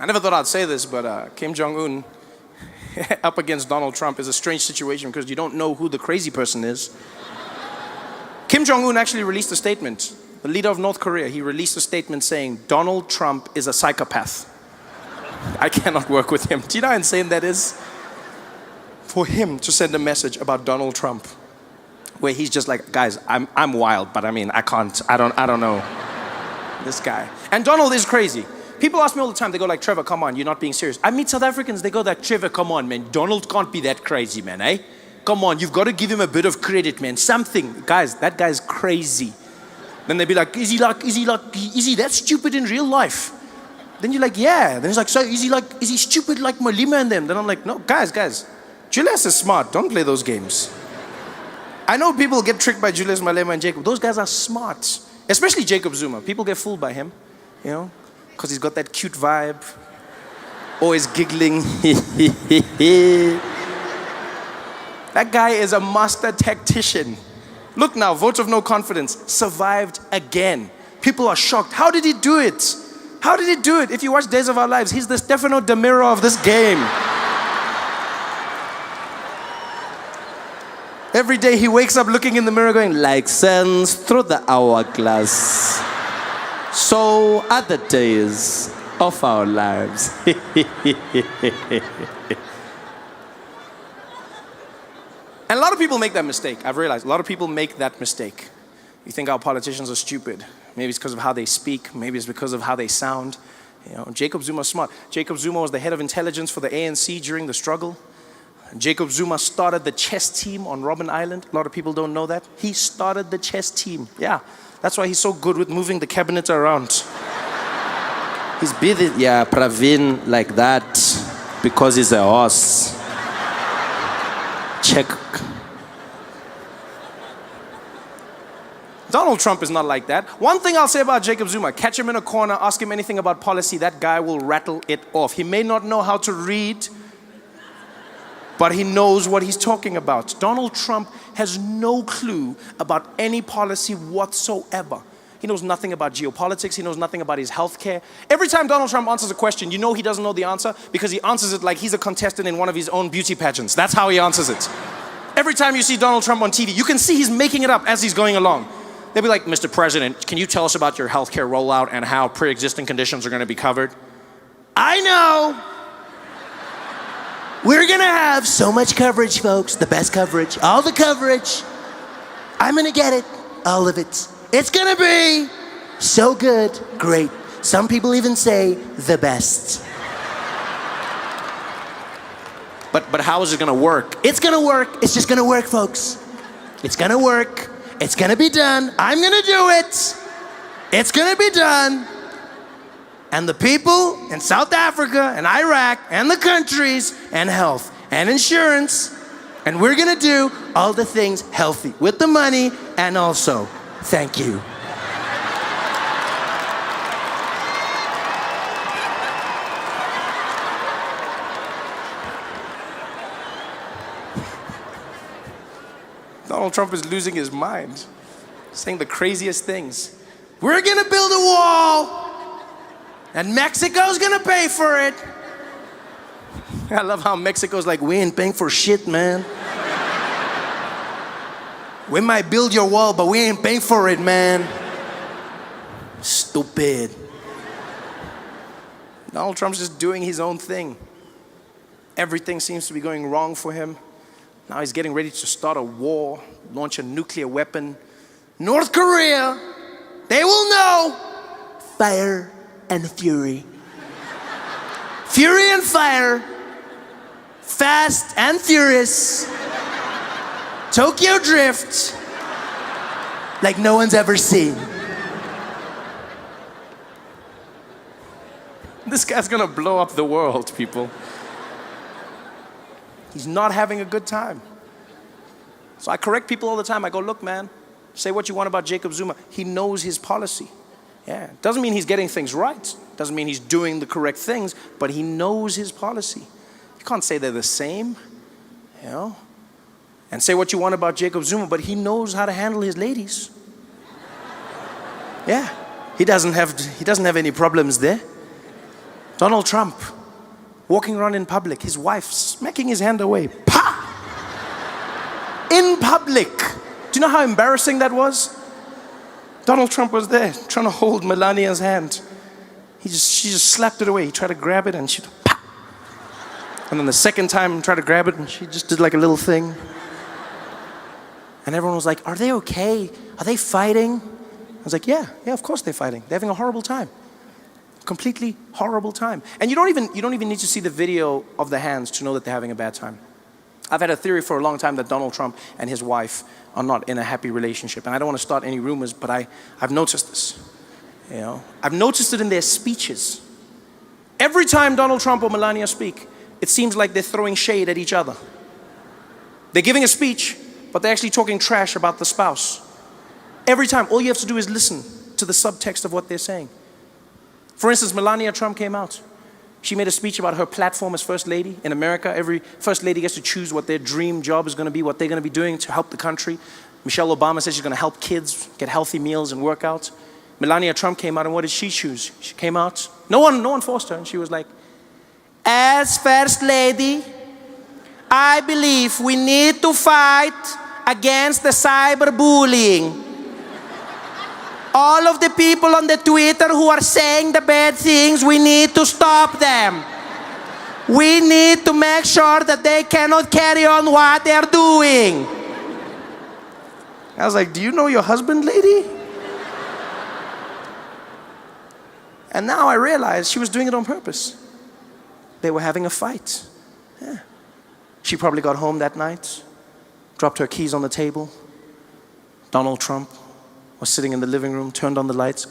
I never thought I'd say this, but Kim Jong-un up against Donald Trump is a strange situation because you don't know who the crazy person is. Kim Jong-un actually released a statement. The leader of North Korea, he released a statement saying, Donald Trump is a psychopath. I cannot work with him. Do you know how insane that is? For him to send a message about Donald Trump, where he's just like, guys, I'm wild, but I mean, I don't know this guy. And Donald is crazy. People ask me all the time, they go like, Trevor, come on, you're not being serious. I meet South Africans, they go like, Trevor, come on, man, Donald can't be that crazy, man, eh? Come on, you've got to give him a bit of credit, man, something. Guys, that guy's crazy. Then they'd be like, is he that stupid in real life? Then you're like, yeah. Then he's like, so is he stupid like Malima and them? Then I'm like, no, guys, Julius is smart, don't play those games. I know people get tricked by Julius Malema and Jacob. Those guys are smart, especially Jacob Zuma. People get fooled by him, you know, because he's got that cute vibe, always giggling. That guy is a master tactician. Look now, vote of no confidence, survived again. People are shocked. How did he do it? How did he do it? If you watch Days of Our Lives, he's the Stefano De Miro of this game. Every day he wakes up looking in the mirror going, like sands through the hourglass, so are the days of our lives. And a lot of people make that mistake. I've realized a lot of people make that mistake. You think our politicians are stupid. Maybe it's because of how they speak. Maybe it's because of how they sound. You know, Jacob Zuma's smart. Jacob Zuma was the head of intelligence for the ANC during the struggle. Jacob Zuma started the chess team on Robben Island. A lot of people don't know that. He started the chess team. Yeah, that's why he's so good with moving the cabinet around. He's busy, yeah, Praveen, like that, because he's a horse. Check. Donald Trump is not like that. One thing I'll say about Jacob Zuma, catch him in a corner, ask him anything about policy, that guy will rattle it off. He may not know how to read, but he knows what he's talking about. Donald Trump has no clue about any policy whatsoever. He knows nothing about geopolitics. He knows nothing about his healthcare. Every time Donald Trump answers a question, you know he doesn't know the answer because he answers it like he's a contestant in one of his own beauty pageants. That's how he answers it. Every time you see Donald Trump on TV, you can see he's making it up as he's going along. They'll be like, Mr. President, can you tell us about your healthcare rollout and how pre-existing conditions are going to be covered? I know. We're going to have so much coverage, folks. The best coverage. All the coverage. I'm going to get it. All of it. It's going to be so good. Great. Some people even say the best. But how is it going to work? It's going to work. It's just going to work, folks. It's going to work. It's going to be done. I'm going to do it. It's going to be done. And the people in South Africa and Iraq and the countries and health and insurance, and we're going to do all the things healthy with the money and also thank you. Donald Trump is losing his mind, saying the craziest things. We're going to build a wall. And Mexico's gonna pay for it. I love how Mexico's like, we ain't paying for shit, man. We might build your wall, but we ain't paying for it, man. Stupid. Donald Trump's just doing his own thing. Everything seems to be going wrong for him. Now he's getting ready to start a war, launch a nuclear weapon. North Korea, they will know. Fire and fury. Fury and fire. Fast and furious. Tokyo Drift. Like no one's ever seen. This guy's gonna blow up the world, people. He's not having a good time. So I correct people all the time. I go, look, man, say what you want about Jacob Zuma. He knows his policy. Yeah, doesn't mean he's getting things right. Doesn't mean he's doing the correct things, but he knows his policy. You can't say they're the same, you know? And say what you want about Jacob Zuma, but he knows how to handle his ladies. Yeah, he doesn't have any problems there. Donald Trump, walking around in public, his wife smacking his hand away. Pa! In public. Do you know how embarrassing that was? Donald Trump was there trying to hold Melania's hand. She just slapped it away. He tried to grab it and she, pa! And then the second time, tried to grab it and she just did like a little thing. And everyone was like, are they okay? Are they fighting? I was like, yeah, of course they're fighting. They're having a horrible time. Completely horrible time. And you don't even need to see the video of the hands to know that they're having a bad time. I've had a theory for a long time that Donald Trump and his wife are not in a happy relationship. And I don't want to start any rumors, but I've noticed this. You know, I've noticed it in their speeches. Every time Donald Trump or Melania speak, it seems like they're throwing shade at each other. They're giving a speech, but they're actually talking trash about the spouse. Every time, all you have to do is listen to the subtext of what they're saying. For instance, Melania Trump came out. She made a speech about her platform as First Lady. In America, every First Lady gets to choose what their dream job is going to be, what they're going to be doing to help the country. Michelle Obama says she's going to help kids get healthy meals and work out. Melania Trump came out, and what did she choose? She came out, no one forced her, and she was like, as First Lady, I believe we need to fight against the cyberbullying. All of the people on the Twitter who are saying the bad things, we need to stop them. We need to make sure that they cannot carry on what they're doing. I was like, do you know your husband, lady? And now I realized she was doing it on purpose. They were having a fight. Yeah. She probably got home that night, dropped her keys on the table. Donald Trump was sitting in the living room, turned on the lights.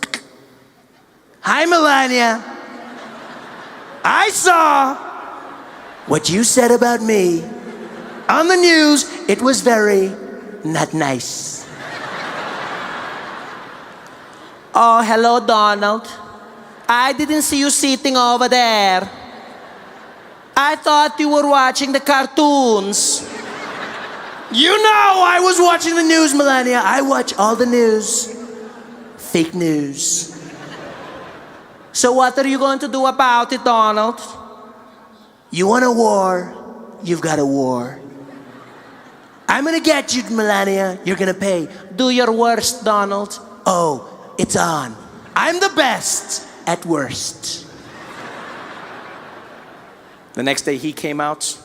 Hi, Melania. I saw what you said about me on the news. It was very not nice. Oh, hello, Donald. I didn't see you sitting over there. I thought you were watching the cartoons. You know I was watching the news, Melania. I watch all the news. Fake news. So what are you going to do about it, Donald? You want a war? You've got a war. I'm gonna get you, Melania. You're gonna pay. Do your worst, Donald. Oh, it's on. I'm the best at worst. The next day he came out,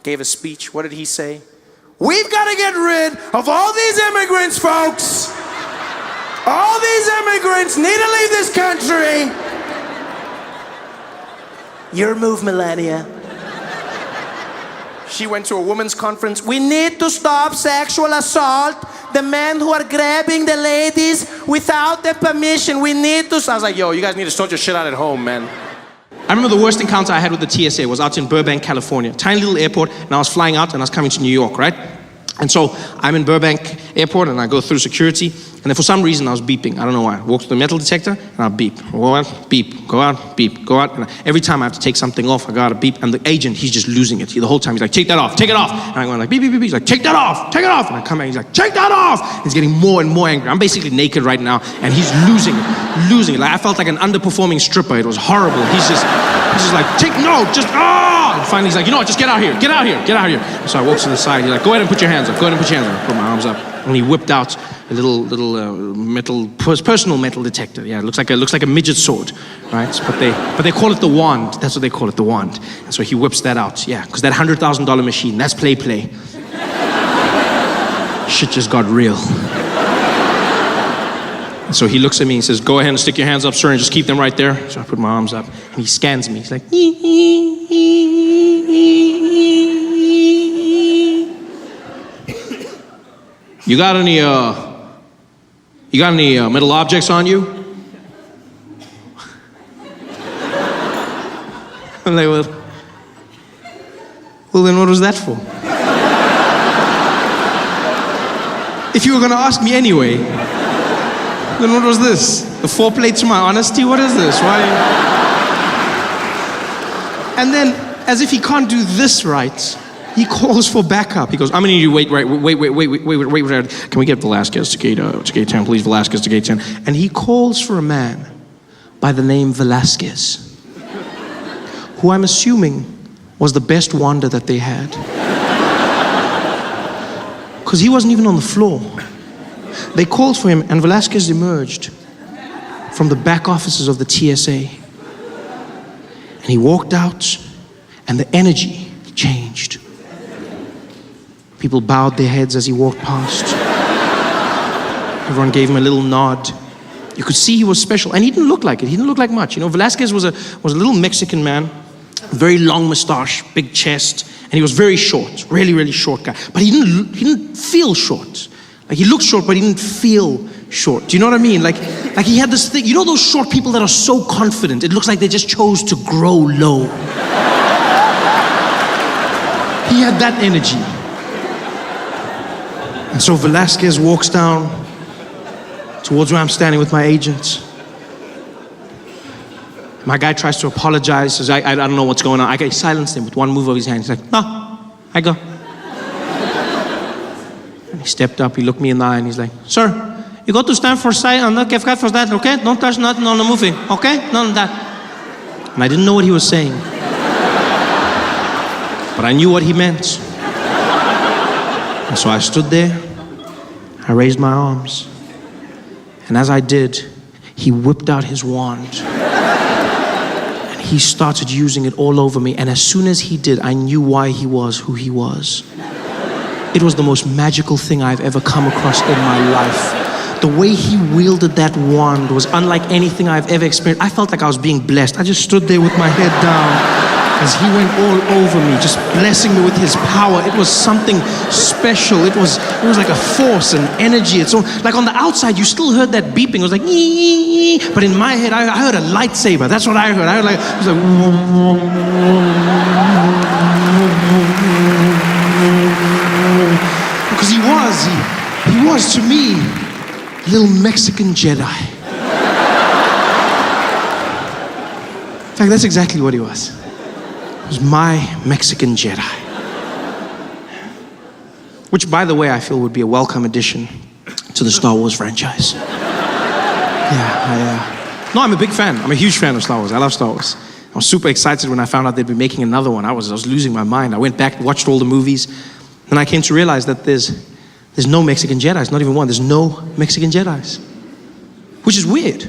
gave a speech. What did he say? We've got to get rid of all these immigrants, folks. All these immigrants need to leave this country. Your move, Melania. She went to a women's conference. We need to stop sexual assault. The men who are grabbing the ladies without their permission. We need to. I was like, yo, you guys need to sort your shit out at home, man. I remember the worst encounter I had with the TSA was out in Burbank, California. Tiny little airport, and I was flying out and I was coming to New York, right? And so I'm in Burbank Airport and I go through security, and then for some reason I was beeping. I don't know why. I walk to the metal detector and I beep. Go out, beep. Go out, beep. Go out. And every time I have to take something off, I gotta beep. And the agent, he's just losing it. The whole time he's like, take that off, take it off. And I'm going like, beep, beep, beep, beep. He's like, take that off, take it off. And I come back, he's like, take that off. He's getting more and more angry. I'm basically naked right now, and he's losing it. Like I felt like an underperforming stripper. It was horrible. He's just like, And finally he's like, you know what, just get out here. So I walk to the side, he's like, go ahead and put your hands up. I put my arms up, and he whipped out a little personal metal detector. Yeah, it looks like a midget sword, right? But they call it the wand. That's what they call it, the wand. And so he whips that out, yeah, because that $100,000 machine, that's play. Shit just got real. And so he looks at me and says, go ahead and stick your hands up, sir, and just keep them right there. So I put my arms up, and he scans me. He's like, You got any metal objects on you? I'm like, well, then what was that for? If you were gonna ask me anyway, then what was this? The foreplay to my honesty? What is this? Why? And then, as if he can't do this right, he calls for backup. He goes, I'm gonna need you wait. Can we get Velasquez to gate 10, please? Velasquez to gate 10. And he calls for a man by the name Velasquez. who I'm assuming was the best wander that they had. Because he wasn't even on the floor. They called for him, and Velasquez emerged from the back offices of the TSA. And he walked out, and the energy changed. People bowed their heads as he walked past. Everyone gave him a little nod. You could see he was special, and he didn't look like it. He didn't look like much. You know, Velasquez was a little Mexican man, very long mustache, big chest, and he was very short, really, really short guy. But he didn't feel short. Like, he looked short, but he didn't feel short. Do you know what I mean? Like he had this thing. You know those short people that are so confident, it looks like they just chose to grow low. He had that energy. And so Velasquez walks down towards where I'm standing with my agent. My guy tries to apologize, says, I don't know what's going on. I silenced him with one move of his hand. He's like, no, I go. And he stepped up, he looked me in the eye, and he's like, sir, you got to stand for side and not give for that, okay? Don't touch nothing on the movie, okay? None of that. And I didn't know what he was saying. But I knew what he meant. And so I stood there, I raised my arms. And as I did, he whipped out his wand. And he started using it all over me. And as soon as he did, I knew why he was who he was. It was the most magical thing I've ever come across in my life. The way he wielded that wand was unlike anything I've ever experienced. I felt like I was being blessed. I just stood there with my head down as he went all over me, just blessing me with his power. It was something special. It was like a force and energy. It's so, like on the outside, you still heard that beeping. It was like, ee, but in my head, I heard a lightsaber. That's what I heard. I heard like, it was like, because he was to me, a little Mexican Jedi. In fact, that's exactly what he was. It was my Mexican Jedi. Which, by the way, I feel would be a welcome addition to the Star Wars franchise. No, I'm a big fan. I'm a huge fan of Star Wars. I love Star Wars. I was super excited when I found out they'd be making another one. I was losing my mind. I went back, watched all the movies, and I came to realize that there's no Mexican Jedis, not even one. There's no Mexican Jedis. Which is weird.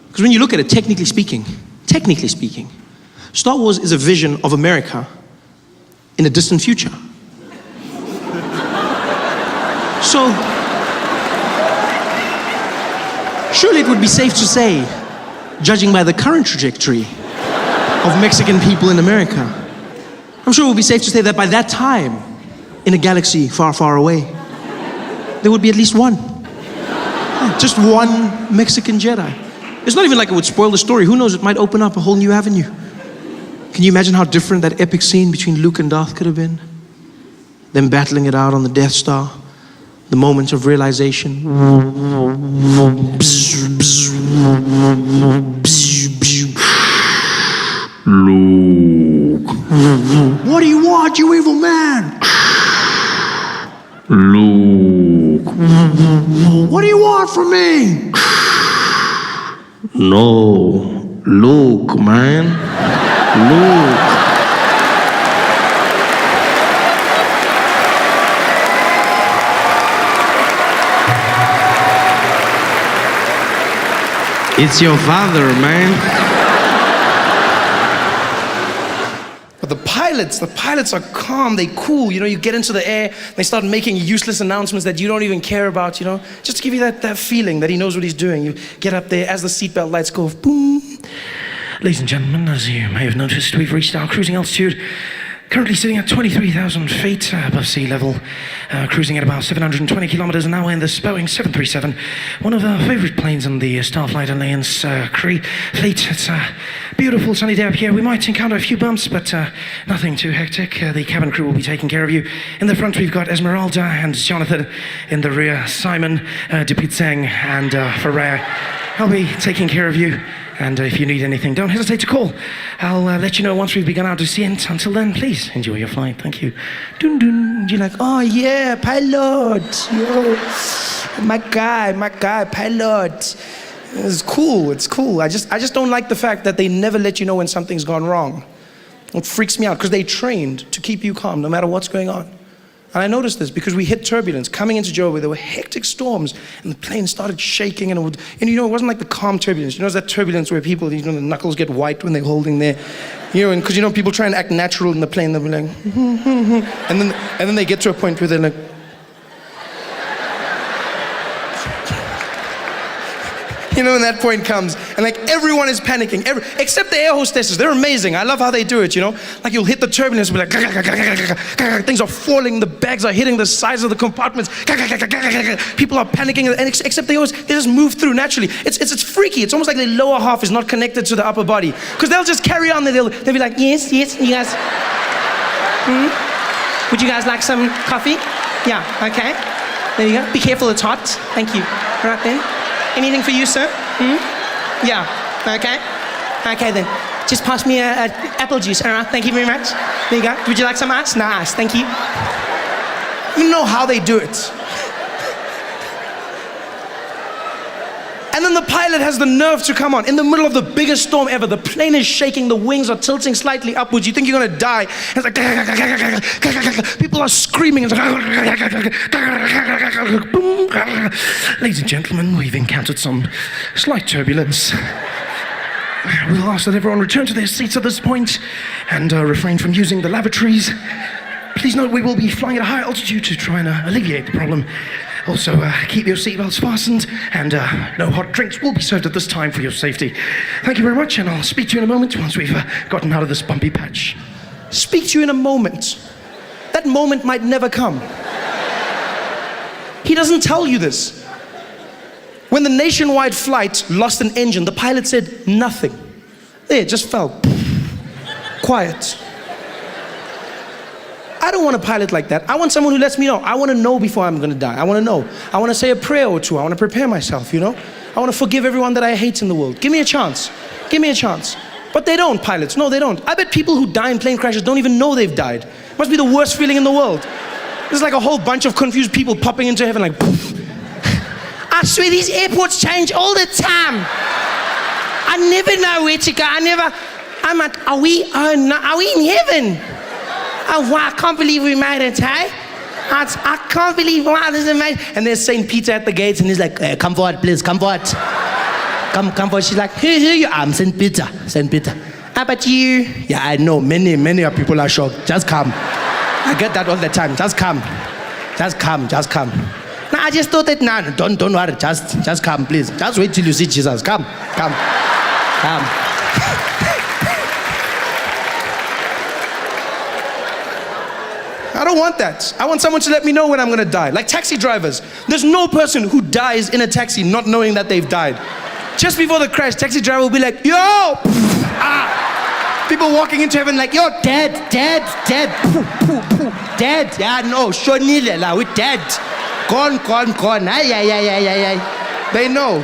Because when you look at it, technically speaking, Star Wars is a vision of America in a distant future. So, surely it would be safe to say, judging by the current trajectory of Mexican people in America, I'm sure it would be safe to say that by that time, in a galaxy far, far away, there would be at least one. Just one Mexican Jedi. It's not even like it would spoil the story. Who knows, it might open up a whole new avenue. Can you imagine how different that epic scene between Luke and Darth could have been? Them battling it out on the Death Star. The moment of realization. Luke. What do you want, you evil man? Luke. What do you want from me? No. Luke, man. Luke. It's your father, man. But the pilots are calm, they cool. You know, you get into the air, they start making useless announcements that you don't even care about, you know, just to give you that feeling that he knows what he's doing. You get up there as the seatbelt lights go, boom. Ladies and gentlemen, as you may have noticed, we've reached our cruising altitude. Currently sitting at 23,000 feet above sea level, cruising at about 720 kilometers an hour in this Boeing 737, one of our favorite planes in the Starflight Alliance fleet. It's a beautiful sunny day up here. We might encounter a few bumps, but nothing too hectic. The cabin crew will be taking care of you. In the front, we've got Esmeralda and Jonathan. In the rear, Simon, Dupitseng, and Ferrer. I'll be taking care of you. And if you need anything, don't hesitate to call. I'll let you know once we've begun our descent. Until then, please enjoy your flight. Thank you. Dun dun. You're like, oh yeah, pilot. Yo, my guy, pilot. It's cool. I just don't like the fact that they never let you know when something's gone wrong. It freaks me out because they trained to keep you calm no matter what's going on. And I noticed this because we hit turbulence coming into Joburg. There were hectic storms and the plane started shaking and it wasn't like the calm turbulence. You know, it's that turbulence where people, the knuckles get white when they're holding their, and because people try and act natural in the plane, they'll be like, and then they get to a point where they're like, and that point comes, and like everyone is panicking, except the air hostesses. They're amazing. I love how they do it, Like you'll hit the turbulence, be like, things are falling, the bags are hitting the sides of the compartments, people are panicking, and except they just move through naturally. It's freaky. It's almost like the lower half is not connected to the upper body, because they'll just carry on. They'll be like, yes, you guys, would you guys like some coffee? Yeah, okay. There you go. Be careful, it's hot. Thank you. Right then. Anything for you, sir? Yeah, okay. Okay then, just pass me a apple juice, all right, thank you very much. There you go. Would you like some ice? No ice, thank you. You know how they do it. And then the pilot has the nerve to come on in the middle of the biggest storm ever. The plane is shaking, the wings are tilting slightly upwards. You think you're gonna die. It's like, people are screaming. Ladies and gentlemen, we've encountered some slight turbulence. We'll ask that everyone return to their seats at this point and refrain from using the lavatories. Please note we will be flying at a high altitude to try and alleviate the problem. Also, keep your seatbelts fastened, and no hot drinks will be served at this time for your safety. Thank you very much, and I'll speak to you in a moment once we've gotten out of this bumpy patch. Speak to you in a moment. That moment might never come. He doesn't tell you this. When the nationwide flight lost an engine, the pilot said nothing. There, it just fell. Quiet. I don't want a pilot like that. I want someone who lets me know. I want to know before I'm going to die. I want to know. I want to say a prayer or two. I want to prepare myself, I want to forgive everyone that I hate in the world. Give me a chance. Give me a chance. But they don't, pilots. No, they don't. I bet people who die in plane crashes don't even know they've died. It must be the worst feeling in the world. There's like a whole bunch of confused people popping into heaven like, poof. I swear these airports change all the time. I never know where to go. I'm like, are we in heaven? Oh, wow, I can't believe we made it, hey? I can't believe, wow, this is amazing. And there's St. Peter at the gates, and he's like, come forward, please, come forward. Come forward. She's like, who you are? I'm St. Peter. How about you? Yeah, I know, many of people are shocked. Just come. I get that all the time. Just come. No, I just thought that, no, don't worry, just come, please. Just wait till you see Jesus. Come. I don't want that. I want someone to let me know when I'm gonna die. Like taxi drivers. There's no person who dies in a taxi not knowing that they've died. Just before the crash, taxi driver will be like, yo! People walking into heaven like, yo, dead. Dead. Yeah, no, Shonile, we're dead. Gone. Ay. They know.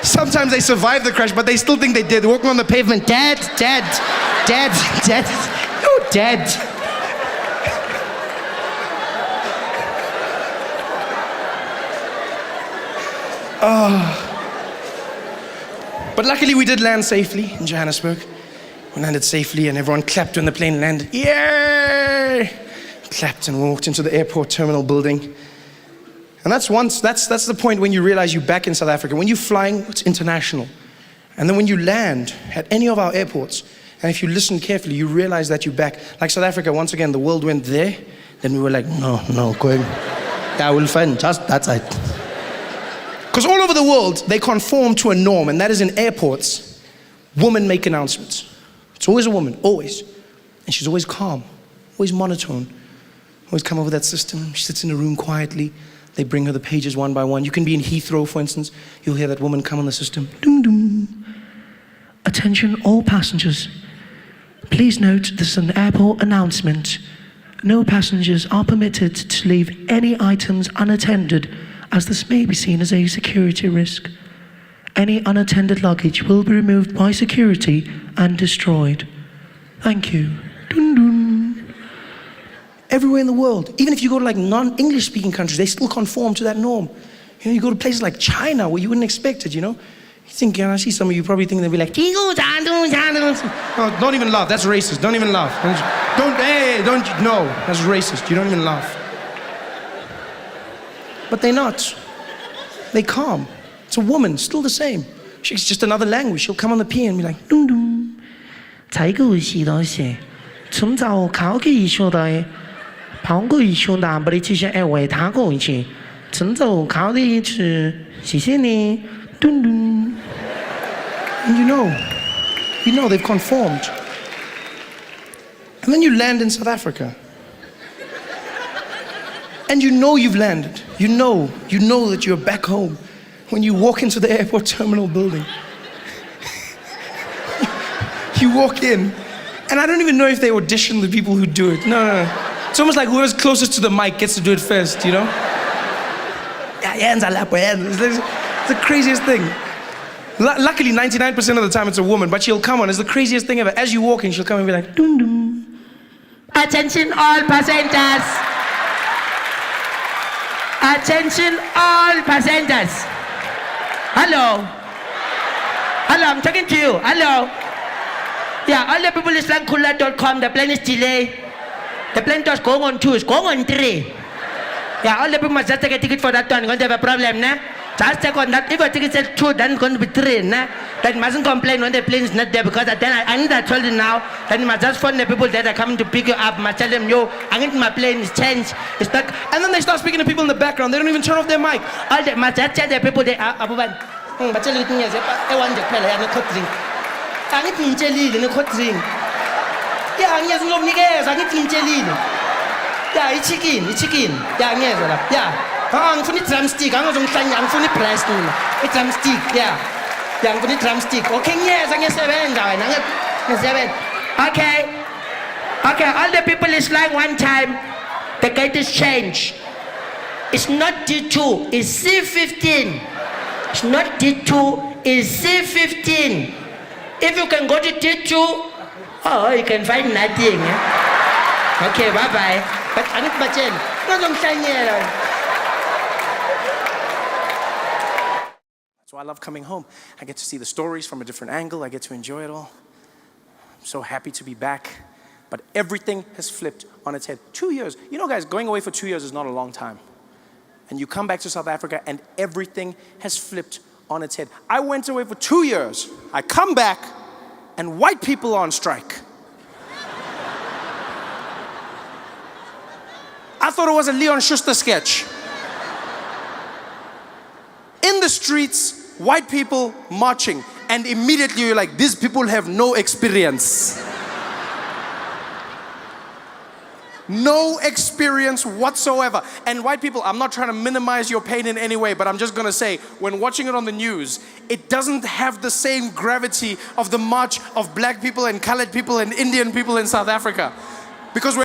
Sometimes they survive the crash, but they still think they did. They're walking on the pavement, dead. You're dead. But luckily we did land safely in Johannesburg. We landed safely and everyone clapped when the plane landed. Yay! Clapped and walked into the airport terminal building. And that's the point when you realize you're back in South Africa. When you're flying, it's international. And then when you land at any of our airports, and if you listen carefully, you realize that you're back. Like South Africa, once again, the world went there. Then we were like, no, going. Yeah, we'll find just that's it. Because all over the world, they conform to a norm, and that is in airports, women make announcements. It's always a woman, always. And she's always calm, always monotone. Always come over that system. She sits in a room quietly. They bring her the pages one by one. You can be in Heathrow, for instance. You'll hear that woman come on the system. Doom, doom. Attention all passengers. Please note this is an airport announcement. No passengers are permitted to leave any items unattended, as this may be seen as a security risk. Any unattended luggage will be removed by security and destroyed. Thank you. Dun dun. Everywhere in the world, even if you go to like non-English speaking countries, they still conform to that norm. You go to places like China where you wouldn't expect it, think, I see some of you probably think they'll be like, no, don't even laugh. That's racist. Don't even laugh. No, that's racist. You don't even laugh. But they're not. They calm. It's a woman, still the same. She's just another language. She'll come on the piano and be like, dum dum. 才个是那些，从早考个一学的，跑个一学的，不得去些哎为他个一些，从早考的一次，谢谢你，dum dum. And you know they've conformed. And then you land in South Africa. And you know you've landed. You know that you're back home when you walk into the airport terminal building. You walk in, and I don't even know if they audition the people who do it. No. It's almost like whoever's closest to the mic gets to do it first, you know? It's the craziest thing. Luckily, 99% of the time it's a woman, but she'll come on. It's the craziest thing ever. As you walk in, she'll come and be like, dum dum. Attention all passengers. Attention all passengers. Hello, I'm talking to you. Hello. Yeah, all the people is like Kula.com, the plane is delayed. The plane was going on 2, it's going on 3. Yeah, all the people must just take a ticket for that one. You're going to have a problem, nah? Just take on that. If your ticket says 2, then it's going to be 3, nah? Then you mustn't complain when the plane is not there, because then I need to tell you now, then you must just phone the people that are coming to pick you up, must tell them, yo, I need my plane is changed. It's not. And then they start speaking to people in the background. They don't even turn off their mic. All the must just tell the people they are Abuban. But tell you things, I want the plane, I have a drink. I need to jelly in a hot drink. Yeah, I'm getting no niggas, I need to jelly. Yeah, it's chicken. Yeah, I'm funny drumstick, I'm funny pressed. It's drumstick, yeah. I'm funny drumstick. Okay, yes, I get 7. Okay, all the people is like one time, the gate is changed. It's not D2, it's C15. It's not D2, it's C15. If you can go to D2, you can find nothing. Okay, bye-bye. But I need my chain. That's why I love coming home. I get to see the stories from a different angle. I get to enjoy it all. I'm so happy to be back. But everything has flipped on its head. 2 years. You know, guys, going away for 2 years is not a long time. And you come back to South Africa and everything has flipped on its head. I went away for 2 years. I come back and white people are on strike. I thought it was a Leon Schuster sketch. In the streets, white people marching, and immediately you're like, these people have no experience. No experience whatsoever. And white people, I'm not trying to minimize your pain in any way, but I'm just gonna say, when watching it on the news, it doesn't have the same gravity of the march of black people and colored people and Indian people in South Africa. Because we're